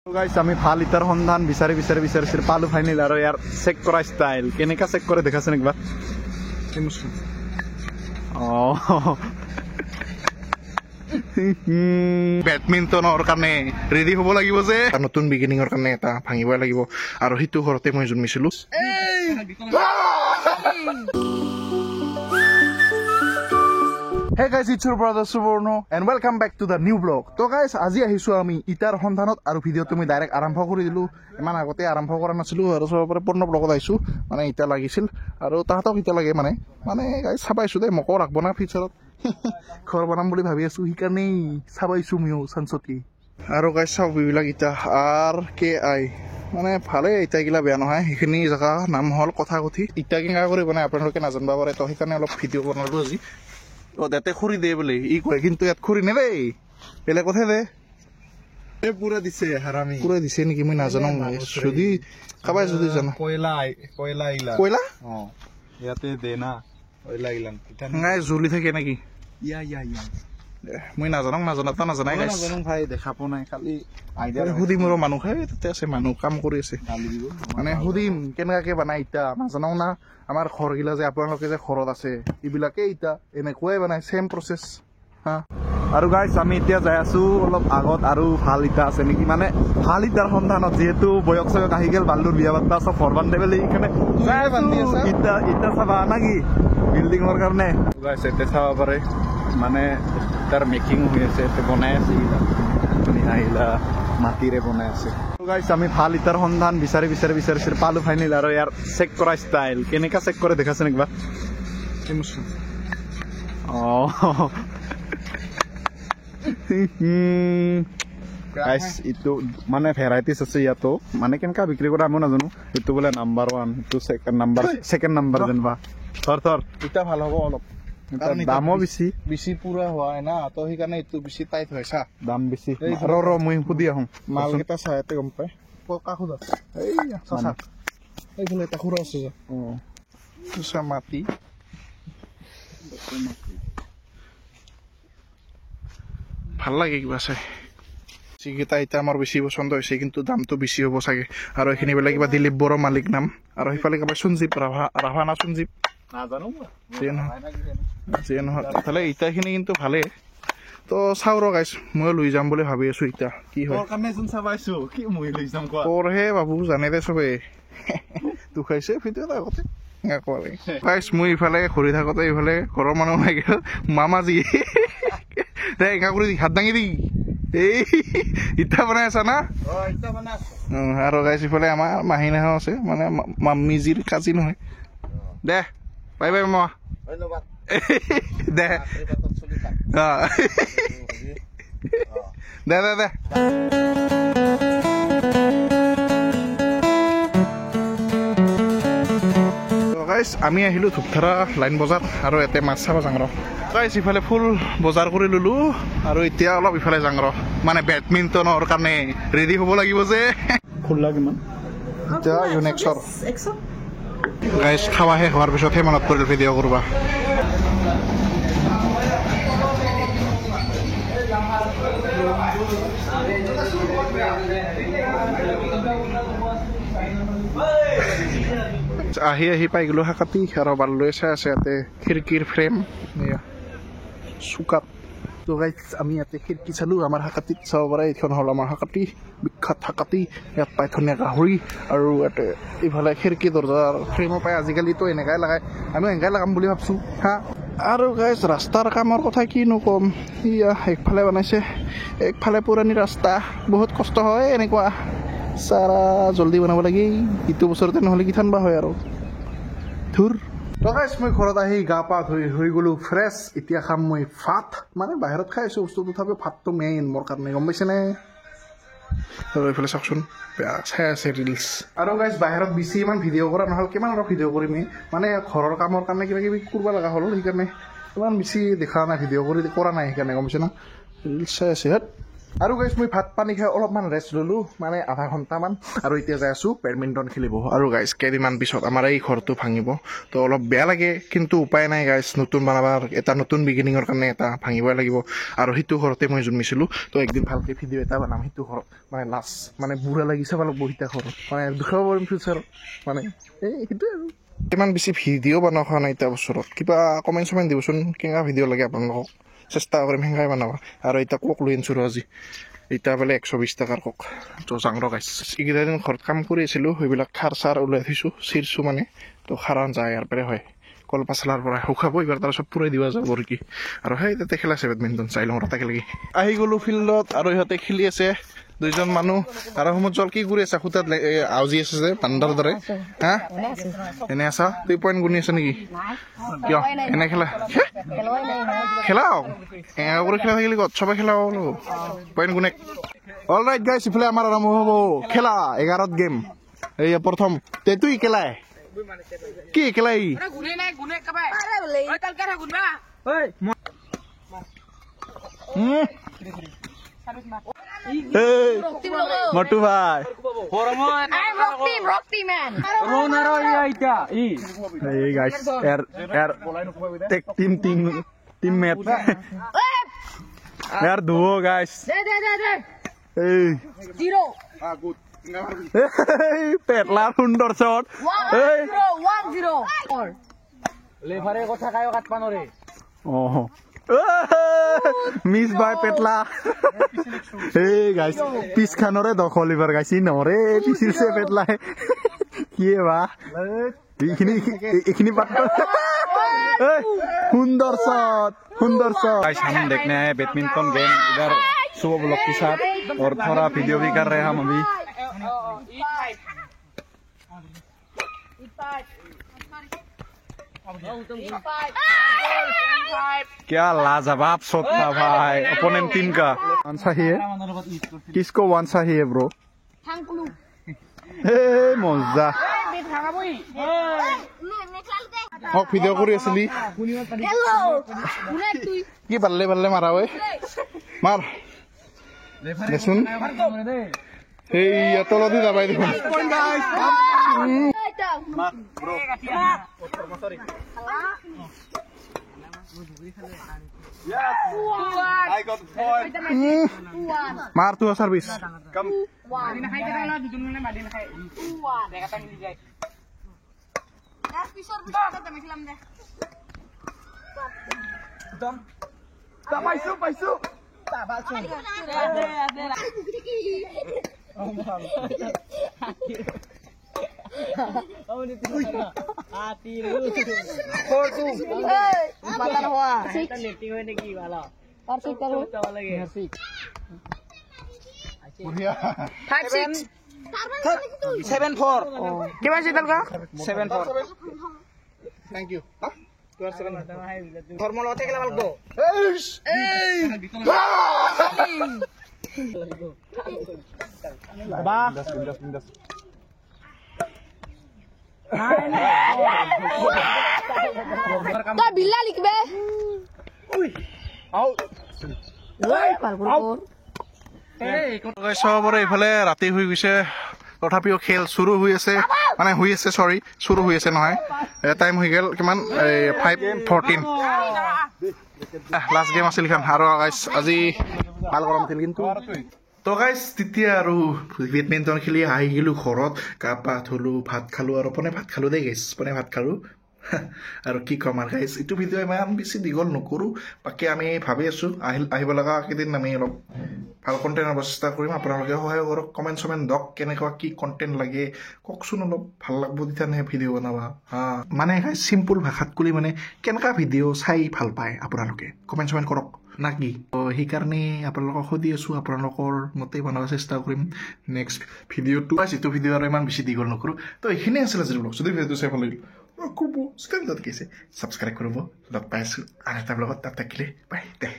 Guys আমি ভাল ইটাৰ সন্ধান বিচাৰি পালো ফাইনেল আৰু ইয়াৰ চেক কৰা ষ্টাইল কেনেকা চেক কৰে দেখাছেন একবাৰ বেডমিণ্টনৰ কাৰণে ৰেডি হ'ব লাগিব যে নতুন বিগিনিঙৰ কাৰণে এটা ভাঙিবই লাগিব আৰু সেইটো ঘৰতে মই জন্মিছিলো Hey guys, it's your brother Suborno and welcome back to the new vlog. So guys, আজি আহিছো আমি ইটাৰ সন্ধানত আৰু ভিডিও তুমি ডাইৰেক্ট আৰম্ভ কৰি দিলো ইমান আগতে আৰম্ভ কৰা নাছিলো আৰু সবৰে পূৰ্ণ ব্লগত আহিছো মানে ইটা লাগিছিল আৰু তাহাতক ইটা লাগে মানে গাইস চাবাইছো দে মকো ৰাখব না ফিউচাৰত ঘৰ বনাম বুলি ভাবি আছো হিকাৰণে চাবাইছো মিও সানসতি আৰু গাইস চাও বিবিলাক ইটা আর কে আই মানে ভালে ইটা গিলা বেয়া নহয় সেইখিনি জায়গা নাম হল কথা কঠি ইটা কিঙা কৰি বনাই আপোনালোকে নাজানবা পাৰে তো সেইকাৰণে অলপ ভিডিও বনালো আজি ও দেতে খুরি দে বলে ই কয় কিন্তু ইয়াত খুরি নেবে বেলে কথা দে এ পুরা দিছে হারামি পুরা দিছে নাকি মই নাজানো যদি কাবাই যদি জানা কয়লা ইলা কয়লা ইয়াতে দে না কয়লা ইলান নাই জুলি থাকে নাকি ইয়া মই নাজানো গাইস ভাই দেখা পো নাই খালি আইডিয়া হুদি মোর মানুহ খাই তাতে আছে মানুহ কাম কৰি আছে মানে হুদিম কেনেকাকে বনাই ইটা নাজানো না আমাৰ ঘৰ গিলা যে আপোনালোকে যে ঘৰত আছে ইবিলাকে ইটা এনেকুৱাই বনাই সেম প্ৰসেস হা আৰু গাইস আমি এতিয়া যাই আছো অলপ আগত আৰু ভাল ইটা আছে নেকি মানে ভাল ইটাৰ সন্ধানত যেহেতু বয়স সয়ক আহি গেল বাল্লুৰ বিয়া বাত্তা সব ফৰবান দেবেলি এখানে যাই বান্ধি আছে ইটা চাবা নাকি বিল্ডিংৰ কাৰণে গাইস এতে চাবা পাৰে মানে তাৰ মেকিং হৈ আছে তে বনাই আছে ইলা মাটিৰে বনাই আছে গাইস আমি ভাল ইটাৰ সন্ধান বিচাৰি পালো ফাইনেল আৰু ইয়াৰ চেক কৰা ষ্টাইল কেনেকা চেক কৰে দেখাছেন একবাৰ গাইস ইটো মানে ভেৰাইটিজ আছে ইয়াতো মানে কেনেকা বিক্ৰী কৰে আমি নাজানো ইটো বোলে নাম্বাৰ 1 ইটো সেকেন্ড নাম্বাৰ যেনবা থৰ ইটা ভাল হ'ব অলপ দামো বেছি পুৰা হয় না তো সেইকাৰণে এইটো বেছি টাইট হয় চা দাম বেছি ৰ মই সুধি আহোঁ মাল কেইটা চাই এতে গম পাই কাষত এইফালে এটা খুৰা আছে চা মাটি ভাল লাগে কিবা চাই যিকেইটা এতিয়া আমাৰ বেছি পচন্দ হৈছে কিন্তু দামটো বেছি হ'ব চাগে আৰু এইখিনি বেলেগ কিবা দিলীপ বড়ো মালিক নাম আৰু সেইফালে কিবা সঞ্জীৱ ৰাভা না সঞ্জীৱ নাজানো তাহলে ইটাখিনি কিন্তু ভালে তো চাও ৰ গাইছ মই লৈ যাম বুলি ভাবি আছো ইটা কি হয় তোৰহে বাবু জানে দে চবে দুখাইছে ভিডিঅ'ত আগতে গাইছ মই ইফালে ঘূৰি থাকোতে ইফালে ঘৰৰ মানুহ নাই গেল মামাজী দে একা কৰি হাত দাঙি দি এই ইটা বনাই আছা না আৰু গাইছ ইফালে আমাৰ মাহীনাও আছে মানে মাম্মিজিৰ কাজি নহয় দে বাই মামা ধন্যবাদ দে গাইছ আমি আহিলো ধূপধাৰা লাইন বজাৰ আৰু এতে মাছ চাব যাং ৰ গাইছ ইফালে ফুল বজাৰ কৰি ললো আৰু এতিয়া অলপ ইফালে যাং ৰ মানে বেডমিণ্টনৰ কাৰণে ৰেডি হ'ব লাগিব যে খোলা কিমান এতিয়া ইউনেক্সৰ গাইছ খাৱা শেষ হোৱাৰ পিছতহে মনত পৰিল ভিডিঅ' কৰবা আহি পাই গলো হাকাতি আৰু বাল্লুৱে চাই আছে ইয়াতে খিৰিকীৰ ফ্ৰেম চুকাত তো গাইছ আমি ইয়াতে খিৰিকী চালো আমাৰ হাকাতিত চাব পাৰে এইখন হ'ল আমাৰ হাকাতি বিখ্যাত হাকাতি ইয়াত পাই ধুনীয়া গাহৰি আৰু ইয়াতে ইফালে খিৰিকী দৰ্জাৰ ফ্ৰেমো পাই আজিকালিতো এনেকাই লগাই আমি এনেকাই লগাম বুলি ভাবছো হা আৰু গাইছ ৰাস্তাৰ কামৰ কথা কিনো কম ইয়া একফালে বনাইছে একফালে পুৰণি ৰাস্তা বহুত কষ্ট হয় এনেকুৱা চাৰা জলদি বনাব লাগে ইটো বছৰতে নহ'লে কিঠান বা হয় আৰু ধুৰ তো গাইছ মই ঘৰত আহি গা পা ধুই হৈ গ'লো ফ্ৰেছ এতিয়া খাম মই ভাত মানে বাহিৰত খাই আছো বস্তু তথাপিও ভাতটো মেইন মোৰ কাৰণে গম পাইছেনে আৰু এইফালে চাওকচোন বেয়া চাই আছে ৰিলছ আৰু গাইছ বাহিৰত বেছি ইমান ভিডিঅ' কৰা নহ'ল কিমান আৰু ভিডিঅ' কৰিম মানে ঘৰৰ কামৰ কাৰণে কিবা কিবি কৰিব লগা হ'ল সেইকাৰণে ইমান বেছি দেখা নাই ভিডিঅ' কৰা নাই সেইকাৰণে গম পাইছে না ৰিলছ চাই আছে আৰু গাইজ মই ভাত পানী খাই অলপমান ৰেষ্ট ল'লোঁ মানে আধা ঘণ্টামান আৰু এতিয়া যাই আছোঁ বেডমিণ্টন খেলিব আৰু গাইজ কেইদিনমান পিছত আমাৰ এই ঘৰটো ভাঙিব তো অলপ বেয়া লাগে কিন্তু উপায় নাই গাইজ নতুন বনাবাৰ এটা নতুন বিগিনিঙৰ কাৰণে এটা ভাঙিবই লাগিব আৰু সেইটো ঘৰতে মই জন্মিছিলোঁ তো একদিন ভালকৈ ভিডিঅ' এটা বনাম সেইটো ঘৰত মানে লাষ্ট মানে বুঢ়া লাগিছে ভাল বহিতা ঘৰত মানে দুখাব পাৰিম ফিউচাৰত মানে এই সেইটোৱে আৰু ইমান বেছি ভিডিঅ' বনোৱা হোৱা নাই এতিয়া বছৰত কিবা কমেণ্ট চমেণ্ট দিবচোন কেনেকুৱা ভিডিঅ' লাগে আপোনালোকক চেষ্টা কৰিম সেনেকাই বনাবা আৰু এতিয়া কক লৈ আনিছোঁ আজি এতিয়া বোলে 120 টকাৰ কক তো যাং ৰগাইছ এইকেইটা দিন ঘৰত কাম কৰি আছিলোঁ সেইবিলাক খাৰ চাৰ ওলাই থৈছোঁ চিৰছোঁ মানে তো খাৰান যায় ইয়াৰ পৰাই হয় কলপাচলাৰ পৰা শুকাব এইবাৰ তাৰপিছত পূৰাই দিব যাব কি আৰু সেই তাতে খেলাইছে বেডমিণ্টন চাই লওঁ একেলগে আহি গ'লোঁ ফিল্ডত আৰু ইহঁতে খেলি আছে দুইজন মানুহ আৰু সময়ত জল কি কৰি আছে খুটাত আউজি আছে যে বান্দাৰ দৰে হা এনে আছা তুই পইণ্ট গুণি আছে নেকি কিয় এনে খেলা খেলাও এনে কৰি খেলা থাকিলে ক'ত চবে খেলাও পইণ্ট গুণে অল ৰাইট গাইছ ইফালে আমাৰ আৰম্ভ হ'ব খেলা 11ত গেম এই প্ৰথম তুই খেলাই কি খেলাই মটু ভাই টিমমেট यार दुओ गाइस পেটলা সুন্দর শট লেফারে কথা কায়ো কাটবা নরে ওহ মিস বাই পেটলা এই গাইস পিস খানরে দখল লিভার গাইছি নরে পিছিলছে পেটলাই কি বা এইখিনি পাত্র सुंदर शॉट गाइस हम देखने आए बैडमिंटन गेम इधर सुबह ब्लॉग के साथ और थोड़ा वीडियो भी कर रहे हैं हम अभी क्या लाजवाब शॉट था भाई अपोनेंट टीम का वन चाहिए किसको वन चाहिए ब्रो मजा ভিডিঅ' কৰি আছিলি কি বাল্লে বাল্লে মাৰা ঐ মাৰ দেচোন সেই তলদি যাবাই দেখোন মাৰ তো চাৰ্ভিচ পাইছো Thank you. Huh? You are 7. Formal hotel ke level go. Bah. Bindas. Tak bila lik be. Out. Out. সবৰে ইফালে ৰাতি হৈ গৈছে তথাপিও খেল শুরু হৈ আছে মানে হৈ আছে সরি শুরু হৈ আছে নহয় টাইম হৈ গেল কিমান 5:14 লাস্ট গেম আছিল খান আৰু গাইস আজি ভাল গৰম খেল কিন্তু তো গাইস তেতিয়া আৰু বেডমিণ্টন খেলি আহি গেলো ঘৰত গা পা ধুলো ভাত খালো আৰু পনে ভাত খালো দেই গাইস পনে ভাত খালো আৰু কি কম আৰু গাইস এইটো ভিডিঅ' ইমান বেছি দীঘল নকৰো বাকি আমি ভাবি আছো আহিব লগা কেইদিন আমি অলপ ভাল কণ্টেণ্ট আনিব চেষ্টা কৰিম আপোনালোকে সহায় কৰক কমেণ্ট চমেণ্ট দক কেনেকুৱা কি কণ্টেণ্ট লাগে কওকচোন অলপ ভাল লাগব তেতিয়াহে ভিডিঅ' বনাবা মানে গাইস চিম্পল ভাষাত ক'লে মানে কেনেকুৱা ভিডিঅ' চাই ভাল পায় আপোনালোকে কমেণ্ট চমেণ্ট কৰক না কি সেইকাৰণে আপোনালোকক সুধি আছোঁ আপোনালোকৰ মতে বনাব চেষ্টা কৰিম নেক্সট ভিডিঅ'টো যিটো ভিডিঅ' আৰু ইমান বেছি দীঘল নকৰোঁ তো এইখিনিয়ে আছিলে আজি ব্লগ যদি ভিডিঅ'টো চাই ভাল লাগিল কৰিব ছাবস্ক্ৰাইব কৰিব লগ পাই আছোঁ আন এটা ব্লগত তাত থাকিলে বাই দে